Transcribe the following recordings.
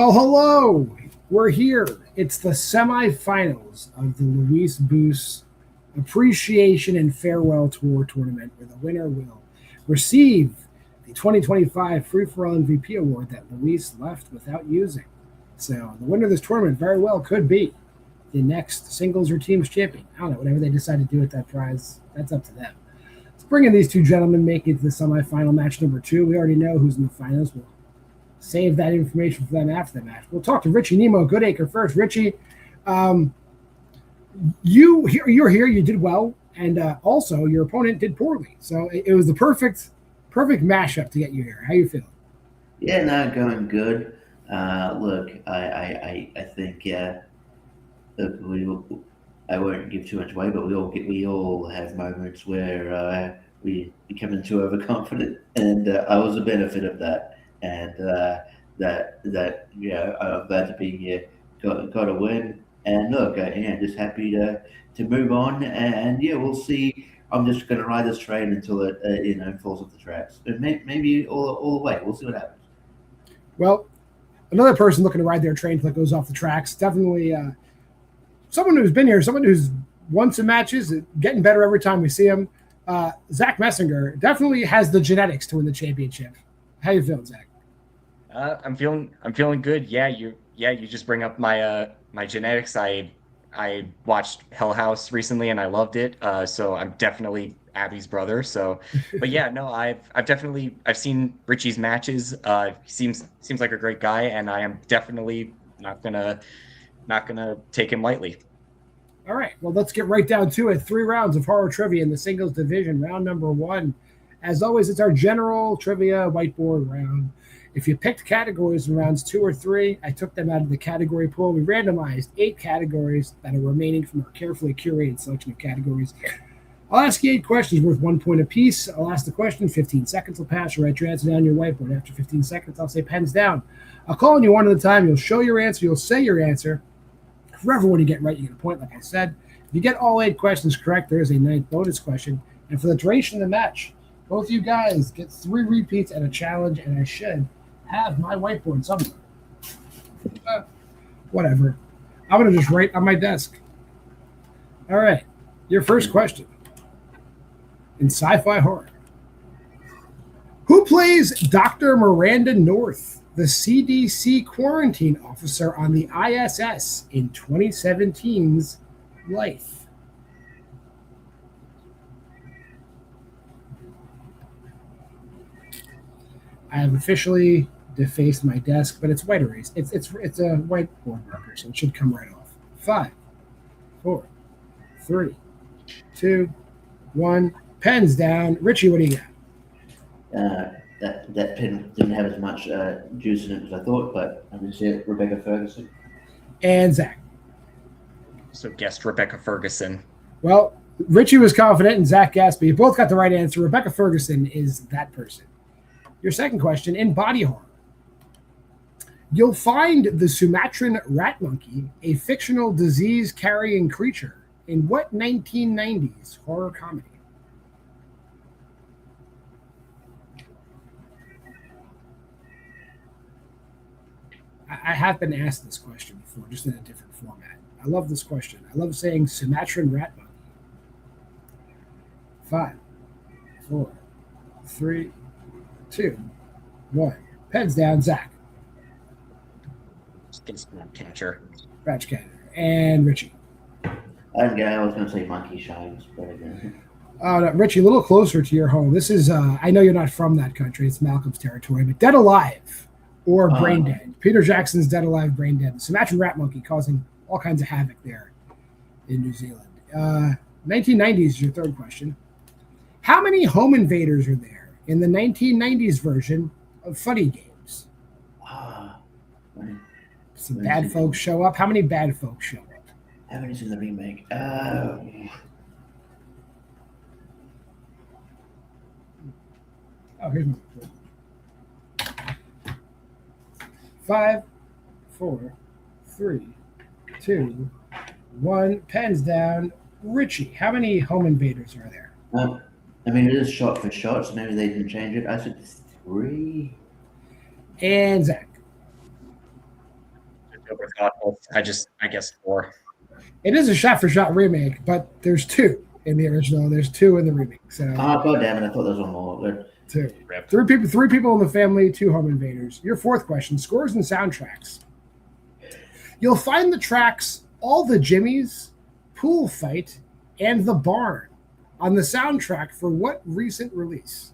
Well, hello. We're here. It's the semifinals of the Luis Boost Appreciation and Farewell Tour tournament, where the winner will receive the 2025 Free-for-All MVP award that Luis left without using. So the winner of this tournament very well could be the next singles or teams champion. I don't know, whatever they decide to do with that prize, that's up to them. Let's bring in these two gentlemen, make it to the semifinal match number 2. We already know who's in the finals. We'll save that information for them after the match. We'll talk to Richie, Nemo, Goodacre first. Richie, you're here. You did well, and also your opponent did poorly. So it was the perfect mashup to get you here. How you feeling? Yeah, no, going good. Look, I think look, I won't give too much away, but we all have moments where we become too overconfident, and I was a benefit of that. And that I'm glad to be here. Got a win, and look, just happy to move on. And we'll see. I'm just going to ride this train until it falls off the tracks. But maybe all the way. We'll see what happens. Well, another person looking to ride their train until it goes off the tracks. Definitely someone who's been here, someone who's won some matches, getting better every time we see him. Zach Messinger definitely has the genetics to win the championship. How you feeling, Zach? I'm feeling good. Yeah, you just bring up my my genetics. I watched Hell House recently and I loved it. So I'm definitely Abby's brother. So, but yeah, no, I've seen Richie's matches. Seems like a great guy, and I am definitely not gonna take him lightly. All right, well, let's get right down to it. 3 rounds of horror trivia in the singles division. Round number 1. As always, it's our general trivia whiteboard round. If you picked categories in rounds 2 or 3, I took them out of the category pool. We randomized 8 categories that are remaining from our carefully curated selection of categories. I'll ask you 8 questions worth 1 point apiece. I'll ask the question, 15 seconds will pass. You'll write your answer down your whiteboard. After 15 seconds, I'll say pens down. I'll call on you one at a time. You'll show your answer. You'll say your answer. For everyone you get right, you get a point, like I said. If you get all 8 questions correct, there is a 9th bonus question. And for the duration of the match, both you guys get 3 repeats and a challenge, and I should have my whiteboard somewhere. Whatever. I'm going to just write on my desk. All right. Your first question. In sci-fi horror. Who plays Dr. Miranda North, the CDC quarantine officer on the ISS in 2017's Life? I have officially defaced my desk, but it's white erase. It's a whiteboard marker, so it should come right off. 5, 4, 3, 2, 1. Pens down. Richie, what do you got? That pen didn't have as much juice in it as I thought, but I'm going to say Rebecca Ferguson. And Zach. So guessed Rebecca Ferguson. Well, Richie was confident and Zach guessed, but you both got the right answer. Rebecca Ferguson is that person. Your second question, in body horror. You'll find the Sumatran rat monkey, a fictional disease-carrying creature, in what 1990s horror comedy? I have been asked this question before, just in a different format. I love this question. I love saying Sumatran rat monkey. 5, 4, 3, 2, 1. Pens down, Zach. Catcher. Ratchcatcher. And Richie. I was going to say Monkey Shines, but again. No, Richie, a little closer to your home. This is, I know you're not from that country. It's Malcolm's territory, but Dead Alive or Brain Dead. Peter Jackson's Dead Alive, Brain Dead. The Sumatran rat monkey causing all kinds of havoc there in New Zealand. 1990s is your third question. How many home invaders are there in the 1990s version of Funny Games? Some bad folks show up. How many bad folks show up? How many's in the remake? Here's my 5, 4, 3, 2, 1. Pens down. Richie, how many home invaders are there? It is shot for shot, so maybe they didn't change it. I said 3. And Zach. super thoughtful. I guess 4. It is a shot-for-shot remake, but there's 2 in the original. There's 2 in the remake. So God damn it! I thought there was one more. But 2. Rip. 3 people in the family, 2 home invaders. Your 4th question: scores and soundtracks. You'll find the tracks "All the Jimmies," "Pool Fight," and "The Barn" on the soundtrack for what recent release?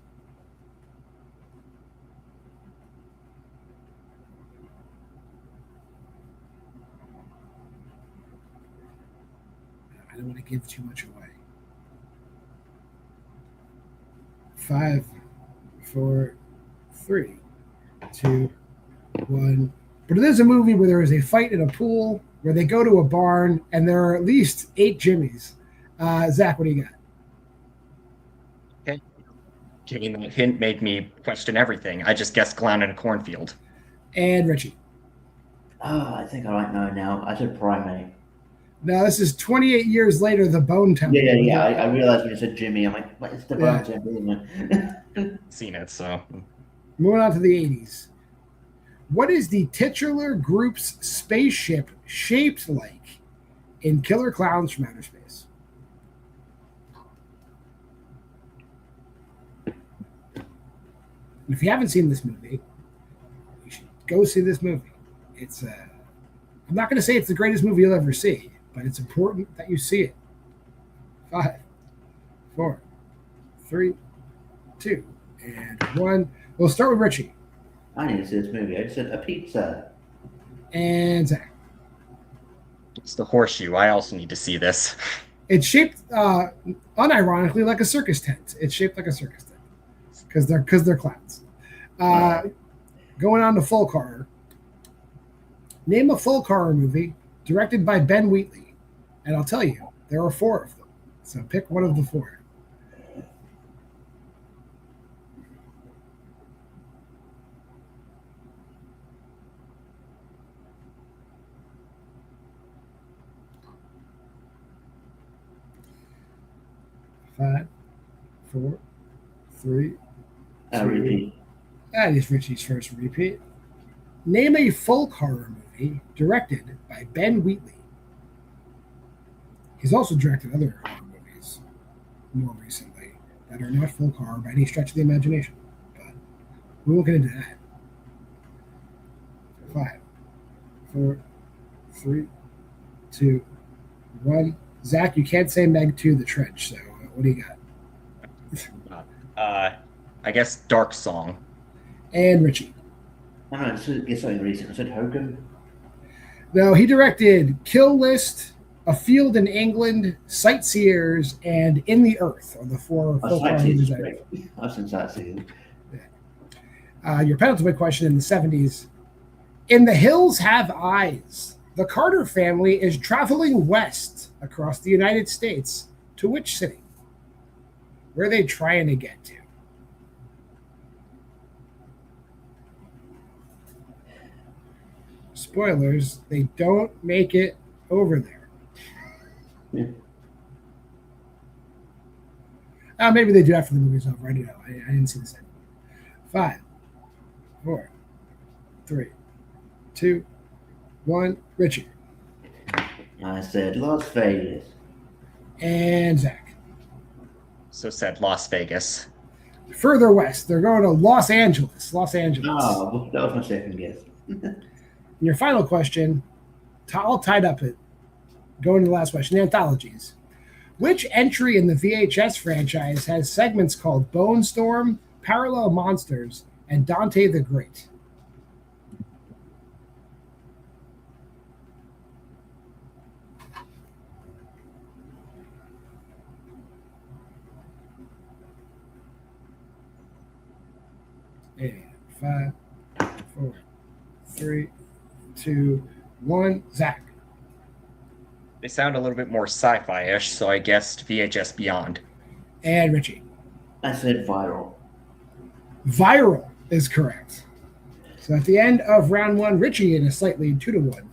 I don't want to give too much away. 5, 4, 3, 2, 1. But it is a movie where there is a fight in a pool, where they go to a barn, and there are at least 8 Jimmies. Zach, what do you got? Okay. Giving that hint made me question everything. I just guessed clown in a cornfield. And Richie. I think I might know now. I said primate. Now, this is 28 years later, The Bone Temple. Yeah. I realized when you said Jimmy, I'm like, what is the Bone Temple, isn't it? Seen it, so. Moving on to the 80s. What is the titular group's spaceship shaped like in Killer Clowns from Outer Space? And if you haven't seen this movie, you should go see this movie. It's I'm not going to say it's the greatest movie you'll ever see, but it's important that you see it. 5, 4, 3, 2, and 1. We'll start with Richie. I need to see this movie. I just said a pizza. And Zach. It's the horseshoe. I also need to see this. It's shaped unironically like a circus tent. It's shaped like a circus tent because they're clowns. Going on to folk horror. Name a folk horror movie directed by Ben Wheatley, and I'll tell you there are 4 of them. So pick one of the 4. Five, 4, 3, 2. Repeat. That is Richie's first repeat. Name a folk horror movie directed by Ben Wheatley. He's also directed other horror movies more recently that are not folk horror by any stretch of the imagination. But we won't get into that. 5, 4, 3, 2, 1. Zach, you can't say Meg 2 The Trench, so what do you got? I guess Dark Song. And Richie. I don't know, it's something recent. I said Hogan. No, he directed Kill List, A Field in England, Sightseers, and In the Earth are the 4 folk horror movies. I've seen Sightseers. Your penultimate question in the 70s. In The Hills Have Eyes, the Carter family is traveling west across the United States. To which city? Where are they trying to get to? Spoilers, they don't make it over there. Yeah. Maybe they do after the movie's over. I don't know. I didn't see the second one. 5, 4, 3, 2, 1. Richie. I said Las Vegas. And Zach. So said Las Vegas. Further west, they're going to Los Angeles. Los Angeles. Oh, well, that was my second guess. And your final question, all tied up it. Going to the last question, anthologies. Which entry in the VHS franchise has segments called Bone Storm, Parallel Monsters, and Dante the Great? And 5, 4, 3, 2, 1. Zach. They sound a little bit more sci-fi-ish, so I guessed VHS Beyond. And Richie. I said Viral. Viral is correct. So at the end of round 1, Richie in a slight lead, 2-1.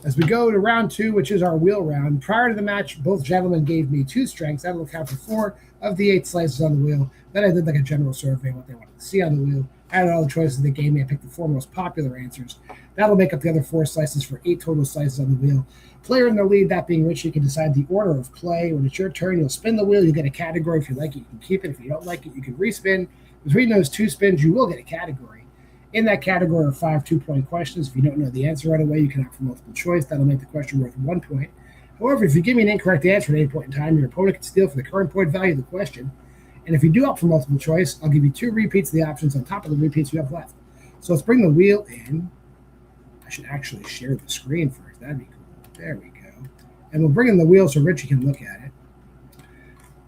As we go to round 2, which is our wheel round, prior to the match, both gentlemen gave me 2 strengths. That will account for 4 of the 8 slices on the wheel. Then I did like a general survey, what they wanted to see on the wheel. Out of all the choices in the game, I picked the 4 most popular answers. That'll make up the other 4 slices for 8 total slices on the wheel. Player in the lead, that being Richie, can decide the order of play. When it's your turn, you'll spin the wheel. You'll get a category. If you like it, you can keep it. If you don't like it, you can respin. Between those 2 spins, you will get a category. In that category are 5 2-point questions. If you don't know the answer right away, you can opt for multiple choice. That'll make the question worth 1 point. However, if you give me an incorrect answer at any point in time, your opponent can steal for the current point value of the question. And if you do opt for multiple choice, I'll give you 2 repeats of the options on top of the repeats you have left. So let's bring the wheel in. I should actually share the screen first. That'd be cool. There we go. And we'll bring in the wheel so Richie can look at it.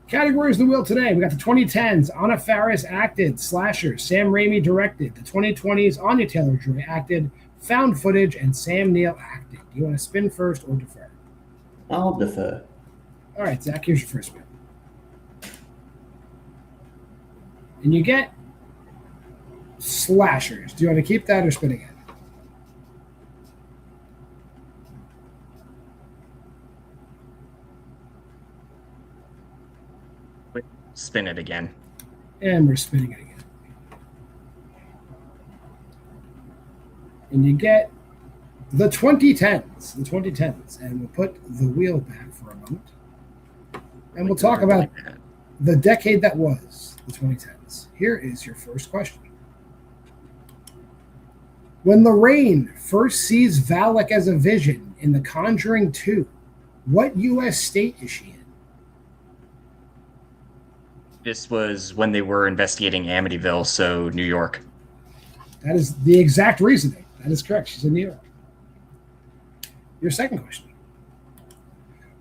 Categories of the wheel today. We got the 2010s. Anna Faris acted. Slasher. Sam Raimi directed. The 2020s. Anya Taylor-Joy acted. Found footage. And Sam Neill acted. Do you want to spin first or defer? I'll defer. All right, Zach, here's your first spin. And you get slashers. Do you want to keep that or spin again? Spin it again. And we're spinning it again. And you get the 2010s. The 2010s. And we'll put the wheel back for a moment. And we'll talk about the decade that was the 2010s. Here is your first question. When Lorraine first sees Valak as a vision in The Conjuring 2, what U.S. state is she in? This was when they were investigating Amityville, so New York. That is the exact reasoning. That is correct. She's in New York. Your second question.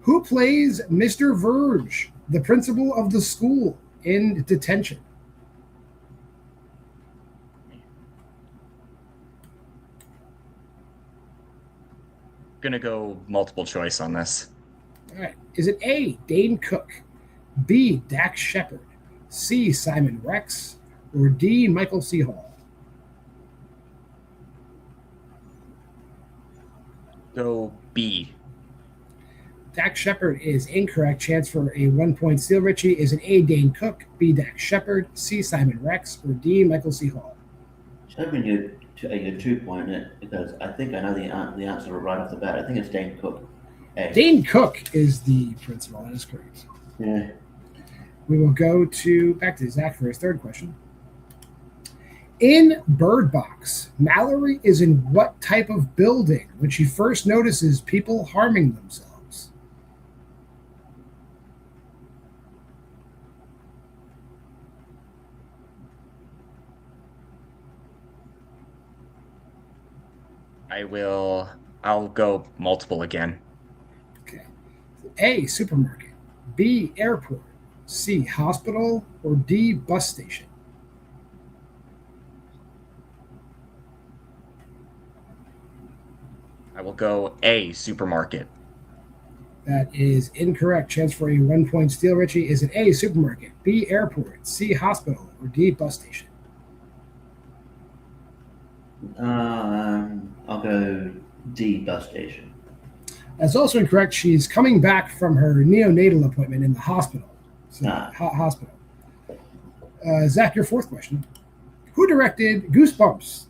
Who plays Mr. Verge, the principal of the school, in Detention? Gonna go multiple choice on this. All right. Is it A, Dane Cook, B, Dax Shepard, C, Simon Rex, or D, Michael C. Hall? Go B. Dax Shepard is incorrect. Chance for a 1-point steal, Richie. Is it A, Dane Cook, B, Dax Shepard, C, Simon Rex, or D, Michael C. Hall? Should I bring you a 2-point in it? Because I think I know the answer right off the bat. I think it's Dane Cook. A. Dane Cook is the principal. That is correct. Yeah. We will go back to Zach for his third question. In Bird Box, Mallory is in what type of building when she first notices people harming themselves? I'll go multiple again. Okay. A, supermarket, B, airport, C, hospital, or D, bus station? I will go A, supermarket. That is incorrect. Chance for a 1-point steal, Richie. Is it A, supermarket, B, airport, C, hospital, or D, bus station? I'll go D, bus station. That's also incorrect. She's coming back from her neonatal appointment in the hospital. So, hospital. Zach, your fourth question. Who directed Goosebumps?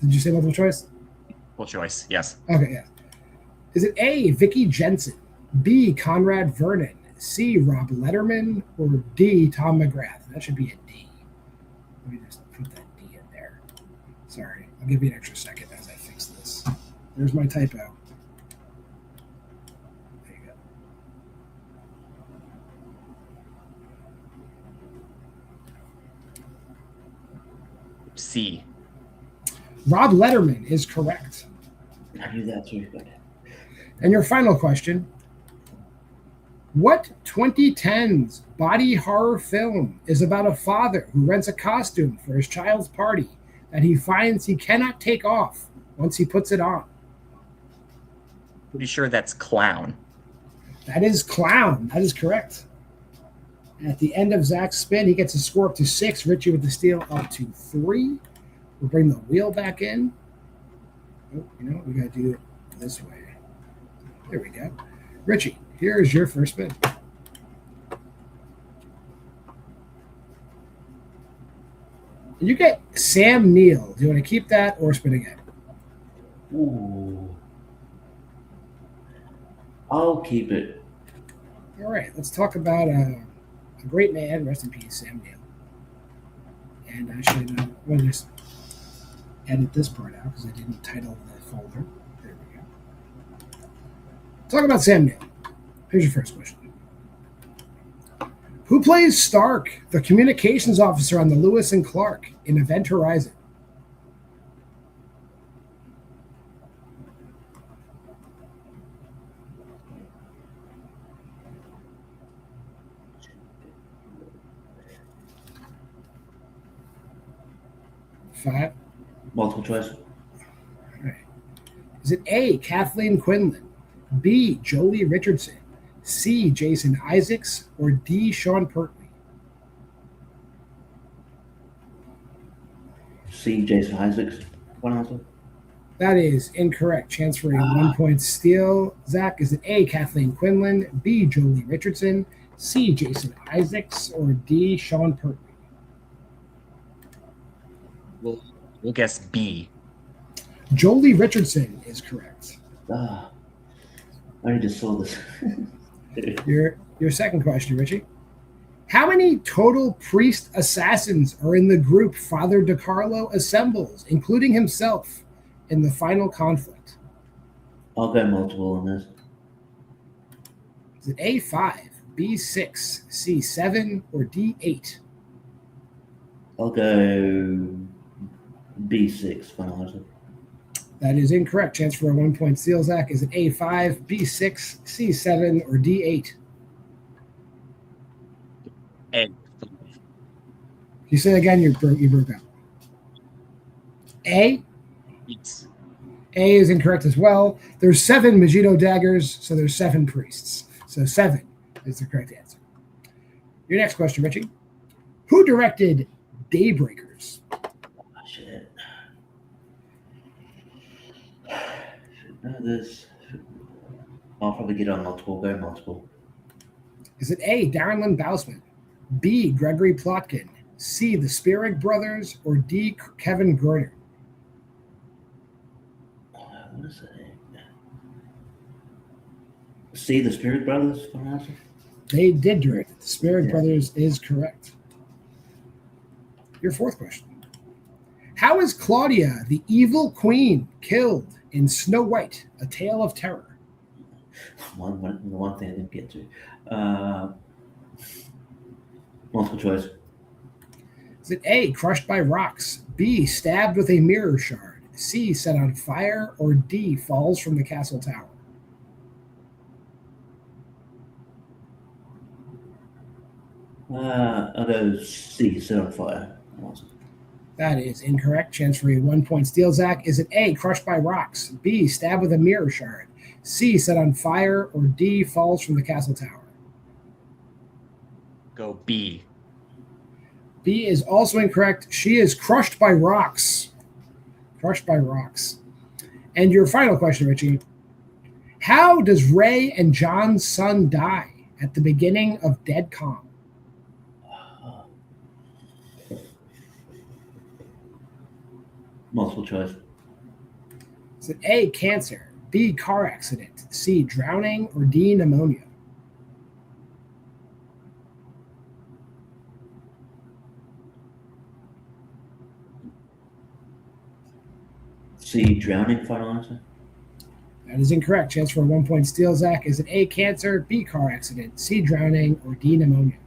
Did you say multiple choice? Multiple choice, yes. Okay, yeah. Is it A, Vicki Jensen, B, Conrad Vernon, C, Rob Letterman, or D, Tom McGrath? That should be a D. Let me just put that D in there. Sorry, I'll give you an extra second as I fix this. There's my typo. There you go. C. Rob Letterman is correct. I knew that too. And your final question. What 2010s body horror film is about a father who rents a costume for his child's party that he finds he cannot take off once he puts it on? Pretty sure that's Clown. That is Clown. That is correct. And at the end of Zach's spin, he gets a score up to 6. Richie with the steal up to 3. We'll bring the wheel back in. Oh, you know what? We got to do it this way. There we go. Richie, here is your first spin. You get Sam Neill. Do you want to keep that or spin again? Ooh. I'll keep it. All right, let's talk about a great man. Rest in peace, Sam Neill. And I should I'm going to just edit this part out because I didn't title the folder. There we go. Talk about Sam Neill. Here's your first question. Who plays Stark, the communications officer on the Lewis and Clark in Event Horizon? Five. Multiple choice. All right. Is it A, Kathleen Quinlan, B, Jolie Richardson, C, Jason Isaacs, or D, Sean Pertwee? C, Jason Isaacs. One answer. That is incorrect. Chance for a 1 point steal. Zach, is it A, Kathleen Quinlan, B, Jolie Richardson, C, Jason Isaacs, or D, Sean Pertwee? We'll guess B. Jolie Richardson is correct. I already just saw this. Your second question, Richie. How many total priest assassins are in the group Father DiCarlo assembles, including himself, in the final conflict? I'll go multiple on this. Is it A5, B6, C7, or D8? I'll go B6. Final answer. That is incorrect. Chance for a 1 point steal, Zach. Is it A5, B6, C7, or D8? A. You say it again, you broke out. A? Yes. A is incorrect as well. There's 7 Megiddo daggers, so there's 7 priests. So 7 is the correct answer. Your next question, Richie. Who directed Daybreakers? Oh, shit. Should know this. I'll probably get on multiple. Go multiple. Is it A, Darren Lynn Bousman, B, Gregory Plotkin, C, the Spierig brothers, or D, Kevin Gorder? What is it? C, the Spirit Brothers. Final answer. They did direct it. The Spierig brothers is correct. Your fourth question. How is Claudia, the evil queen, killed in Snow White, A Tale of Terror? The one thing I didn't get to. Multiple choice. Is it A, crushed by rocks, B, stabbed with a mirror shard, C, set on fire, or D, falls from the castle tower? I'll go C, set on fire. Awesome. That is incorrect. Chance for a 1 point steal, Zach. Is it A, crushed by rocks, B, stabbed with a mirror shard, C, set on fire, or D, falls from the castle tower? Go B. B is also incorrect. She is crushed by rocks. Crushed by rocks. And your final question, Richie. How does Ray and John's son die at the beginning of Dead Calm? Multiple choice. Is it A, cancer, B, car accident, C, drowning, or D, pneumonia? C, drowning. Final answer. That is incorrect. Chance for a 1 point steal, Zach. Is it A, cancer, B, car accident, C, drowning, or D, pneumonia?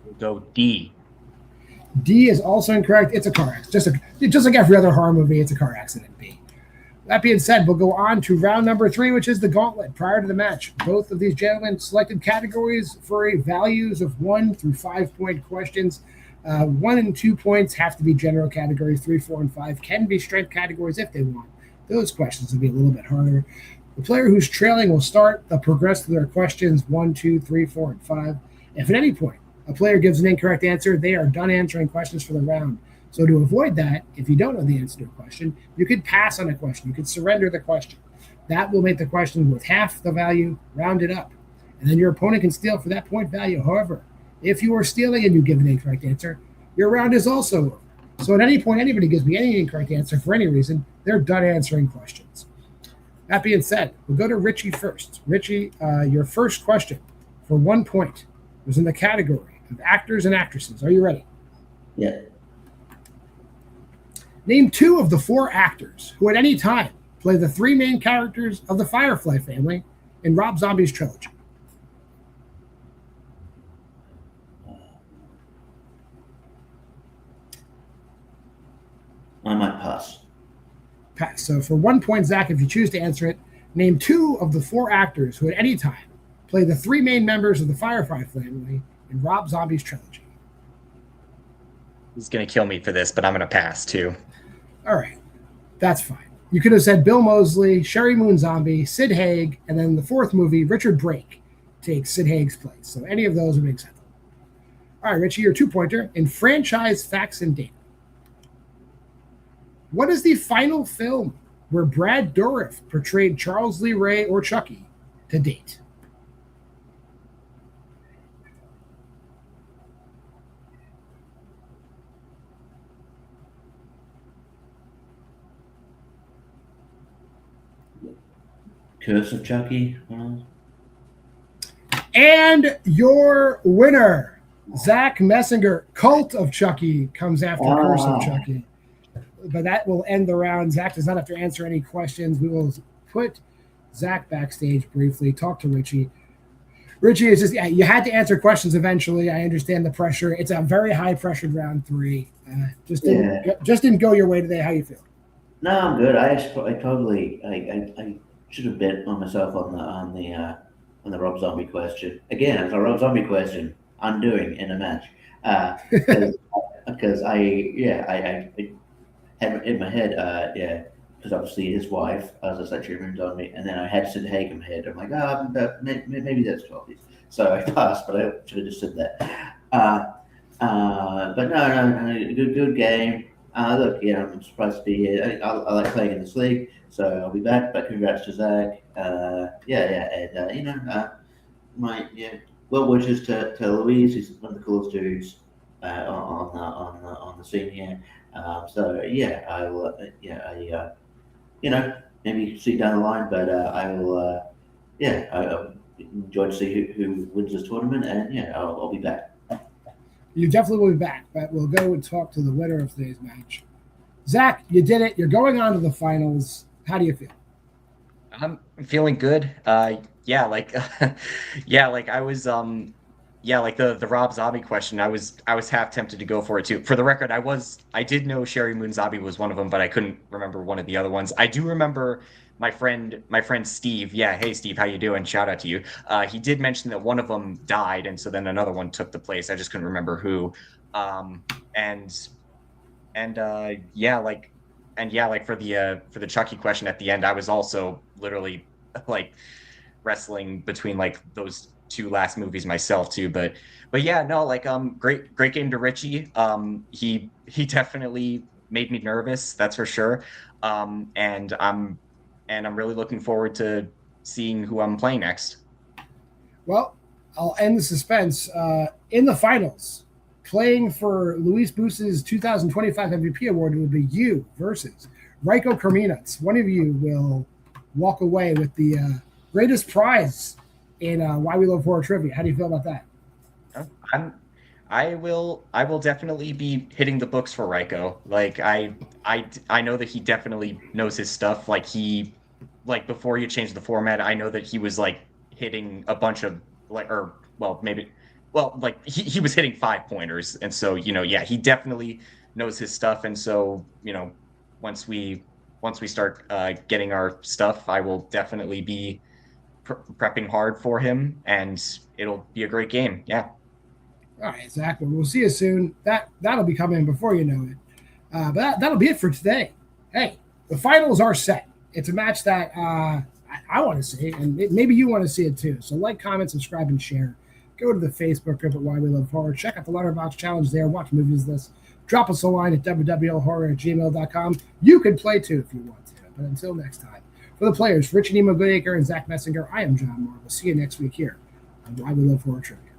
We'll go D. D is also incorrect. It's a car accident. Just like every other horror movie, it's a car accident, B. That being said, we'll go on to round number 3, which is the gauntlet. Prior to the match, both of these gentlemen selected categories for values of 1 through 5 point questions. 1 and 2 points have to be general categories. 3, 4, and 5 can be strength categories if they want. Those questions will be a little bit harder. The player who's trailing will start. They'll progress through their questions 1, 2, 3, 4, and 5. If at any point a player gives an incorrect answer, they are done answering questions for the round. So to avoid that, if you don't know the answer to a question, you could pass on a question. You could surrender the question. That will make the question worth half the value, round it up. And then your opponent can steal for that point value. However, if you are stealing and you give an incorrect answer, your round is also over. So at any point, anybody gives me any incorrect answer for any reason, they're done answering questions. That being said, we'll go to Richie first. Richie, your first question for 1 point was in the category of actors and actresses. Are you ready? Yeah. Name 2 of the 4 actors who at any time play the 3 main characters of the Firefly family in Rob Zombie's trilogy. I might pass. Pass. So for 1 point, Zach, if you choose to answer it, name 2 of the 4 actors who at any time play the 3 main members of the Firefly family in Rob Zombie's trilogy. He's going to kill me for this, but I'm going to pass too. All right. That's fine. You could have said Bill Moseley, Sherry Moon Zombie, Sid Haig, and then the 4th movie, Richard Brake takes Sid Haig's place. So any of those would be acceptable. All right, Richie, your 2-pointer in franchise facts and data. What is the final film where Brad Dourif portrayed Charles Lee Ray or Chucky to date? Curse of Chucky. And your winner, Zach Messinger, Cult of Chucky comes after Curse of Chucky. But that will end the round. Zach does not have to answer any questions. We will put Zach backstage briefly, talk to Richie. Richie, it's just, you had to answer questions eventually. I understand the pressure. It's a very high-pressured round 3. Just didn't go your way today. How you feel? No, I'm good. I should have bet on myself on the Rob Zombie question. Again, it's a Rob Zombie question. I'm doing in a match because I had in my head, because obviously his wife, as I said, she roomed on me, and then I had Sid Haig in my head. I'm like, maybe that's 12 years. So I passed, but I should have just said that. But no, good game. Look, I'm surprised to be here. I like playing in this league, so I'll be back. But congrats to Zach. Well wishes to Louise. He's one of the coolest dudes on the scene here. I will. Maybe see down the line, but I will. I enjoy to see who wins this tournament, and I'll be back. You definitely will be back, but we'll go and talk to the winner of today's match. Zach, you did it. You're going on to the finals. How do you feel? I'm feeling good. I was the Rob Zombie question. I was half tempted to go for it too. For the record, I did know Sherry Moon Zombie was one of them, but I couldn't remember one of the other ones. I do remember my friend Steve. Yeah, hey Steve, how you doing? Shout out to you. He did mention that one of them died, and so then another one took the place. I just couldn't remember who. For the Chucky question at the end, I was also literally like wrestling between like those 2 last movies myself too, but great game to Richie. He definitely made me nervous, that's for sure. And I'm really looking forward to seeing who I'm playing next. Well, I'll end the suspense. In the finals, playing for Luis Bus's 2025 MVP award will be you versus Raiko Kerminats. One of you will walk away with the greatest prize in Why We Love Horror Trivia. How do you feel about that? I will definitely be hitting the books for Raiko. Like I know that he definitely knows his stuff. Before you change the format, I know that he was like hitting a bunch of he was hitting 5-pointers, and so he definitely knows his stuff. And so once we start getting our stuff, I will definitely be prepping hard for him, and it'll be a great game. Yeah. All right, Zach. We'll see you soon. That'll be coming before you know it. But that'll be it for today. Hey, the finals are set. It's a match that I want to see, and maybe you want to see it too. So comment, subscribe, and share. Go to the Facebook group at Why We Love Horror. Check out the Letterboxd challenge there. Watch movies this. Drop us a line at wwlhorror@gmail.com. You can play too if you want to. But until next time, for the players, Richie, Nemo, Goodacre, and Zach Messinger, I am John Moore. We'll see you next week here on Why We Love Horror Trivia.